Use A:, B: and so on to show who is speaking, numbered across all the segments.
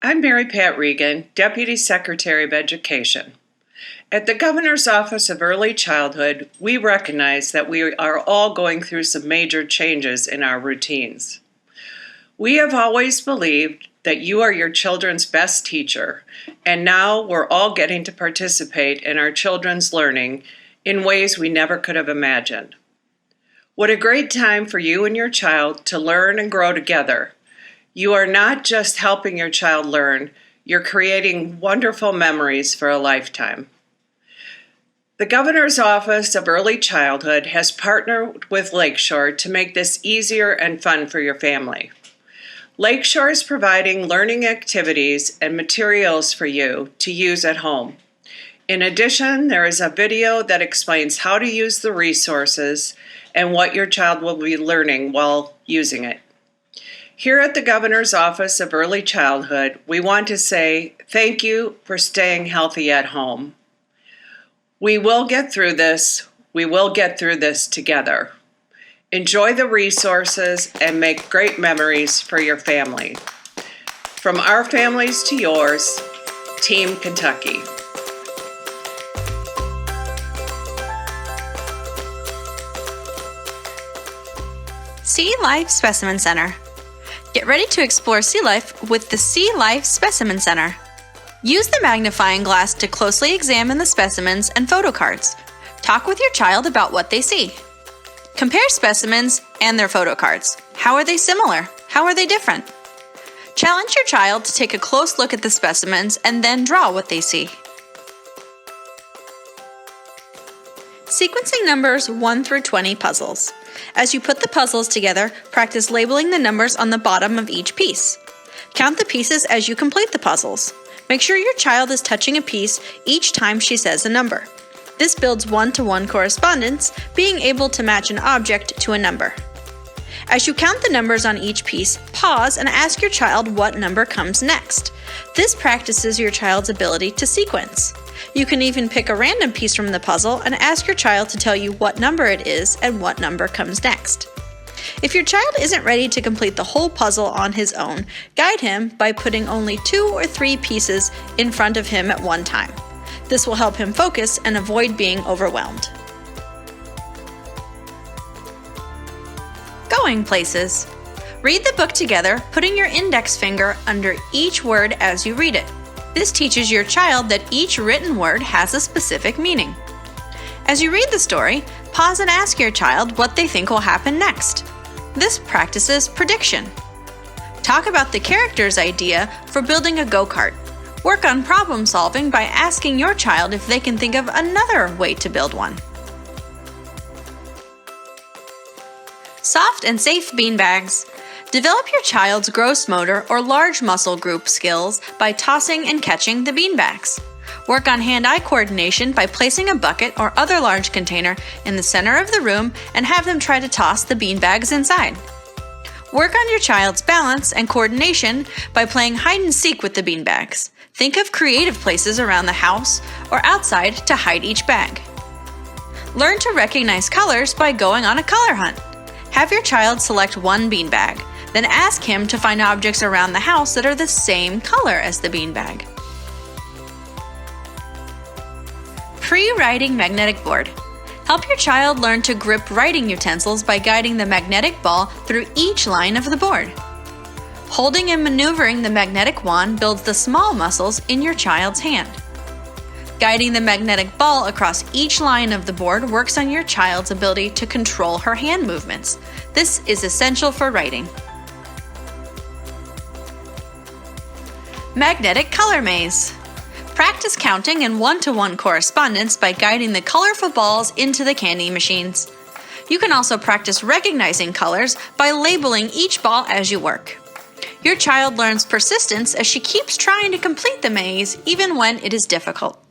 A: I'm Mary Pat Regan, Deputy Secretary of Education. At the Governor's Office of Early Childhood, we recognize that we are all going through some major changes in our routines. We have always believed that you are your children's best teacher, and now we're all getting to participate in our children's learning in ways we never could have imagined. What a great time for you and your child to learn and grow together. You are not just helping your child learn, you're creating wonderful memories for a lifetime. The Governor's Office of Early Childhood has partnered with Lakeshore to make this easier and fun for your family. Lakeshore is providing learning activities and materials for you to use at home. In addition, there is a video that explains how to use the resources and what your child will be learning while using it. Here at the Governor's Office of Early Childhood, we want to say thank you for staying healthy at home. We will get through this. We will get through this together. Enjoy the resources and make great memories for your family. From our families to yours, Team Kentucky.
B: Sea Life Specimen Center. Get ready to explore sea life with the Sea Life Specimen Center. Use the magnifying glass to closely examine the specimens and photo cards. Talk with your child about what they see. Compare specimens and their photo cards. How are they similar? How are they different? Challenge your child to take a close look at the specimens and then draw what they see. Sequencing numbers 1 through 20 puzzles. As you put the puzzles together, practice labeling the numbers on the bottom of each piece. Count the pieces as you complete the puzzles. Make sure your child is touching a piece each time she says a number. This builds one-to-one correspondence, being able to match an object to a number. As you count the numbers on each piece, pause and ask your child what number comes next. This practices your child's ability to sequence. You can even pick a random piece from the puzzle and ask your child to tell you what number it is and what number comes next. If your child isn't ready to complete the whole puzzle on his own, guide him by putting only 2 or 3 pieces in front of him at one time. This will help him focus and avoid being overwhelmed. Going places. Read the book together, putting your index finger under each word as you read it. This teaches your child that each written word has a specific meaning. As you read the story, pause and ask your child what they think will happen next. This practices prediction. Talk about the character's idea for building a go-kart. Work on problem solving by asking your child if they can think of another way to build one. Soft and safe beanbags. Develop your child's gross motor or large muscle group skills by tossing and catching the beanbags. Work on hand-eye coordination by placing a bucket or other large container in the center of the room and have them try to toss the beanbags inside. Work on your child's balance and coordination by playing hide and seek with the beanbags. Think of creative places around the house or outside to hide each bag. Learn to recognize colors by going on a color hunt. Have your child select one beanbag. Then ask him to find objects around the house that are the same color as the beanbag. Pre-writing magnetic board. Help your child learn to grip writing utensils by guiding the magnetic ball through each line of the board. Holding and maneuvering the magnetic wand builds the small muscles in your child's hand. Guiding the magnetic ball across each line of the board works on your child's ability to control her hand movements. This is essential for writing. Magnetic color maze. Practice counting and one-to-one correspondence by guiding the colorful balls into the candy machines. You can also practice recognizing colors by labeling each ball as you work. Your child learns persistence as she keeps trying to complete the maze even when it is difficult.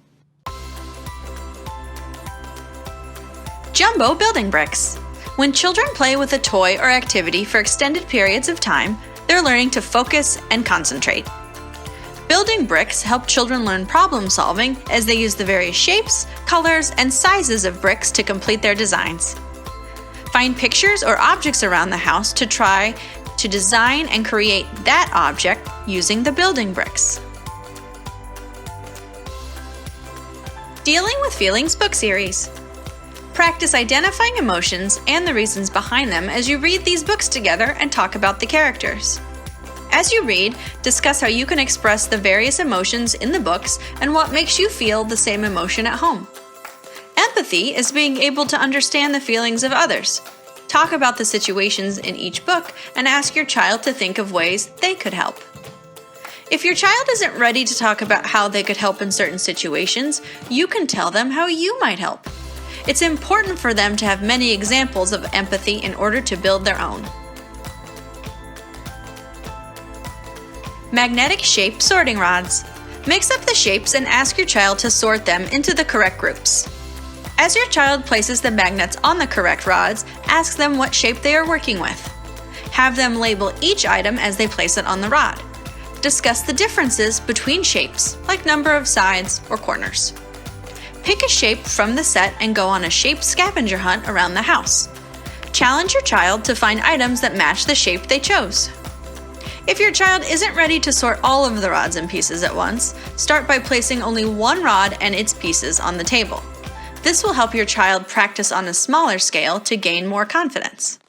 B: Jumbo building bricks. When children play with a toy or activity for extended periods of time, they're learning to focus and concentrate. Building bricks help children learn problem solving as they use the various shapes, colors, and sizes of bricks to complete their designs. Find pictures or objects around the house to try to design and create that object using the building bricks. Dealing with Feelings book series. Practice identifying emotions and the reasons behind them as you read these books together and talk about the characters. As you read, discuss how you can express the various emotions in the books and what makes you feel the same emotion at home. Empathy is being able to understand the feelings of others. Talk about the situations in each book and ask your child to think of ways they could help. If your child isn't ready to talk about how they could help in certain situations, you can tell them how you might help. It's important for them to have many examples of empathy in order to build their own. Magnetic shape sorting rods. Mix up the shapes and ask your child to sort them into the correct groups. As your child places the magnets on the correct rods, ask them what shape they are working with. Have them label each item as they place it on the rod. Discuss the differences between shapes, like number of sides or corners. Pick a shape from the set and go on a shape scavenger hunt around the house. Challenge your child to find items that match the shape they chose. If your child isn't ready to sort all of the rods and pieces at once, start by placing only one rod and its pieces on the table. This will help your child practice on a smaller scale to gain more confidence.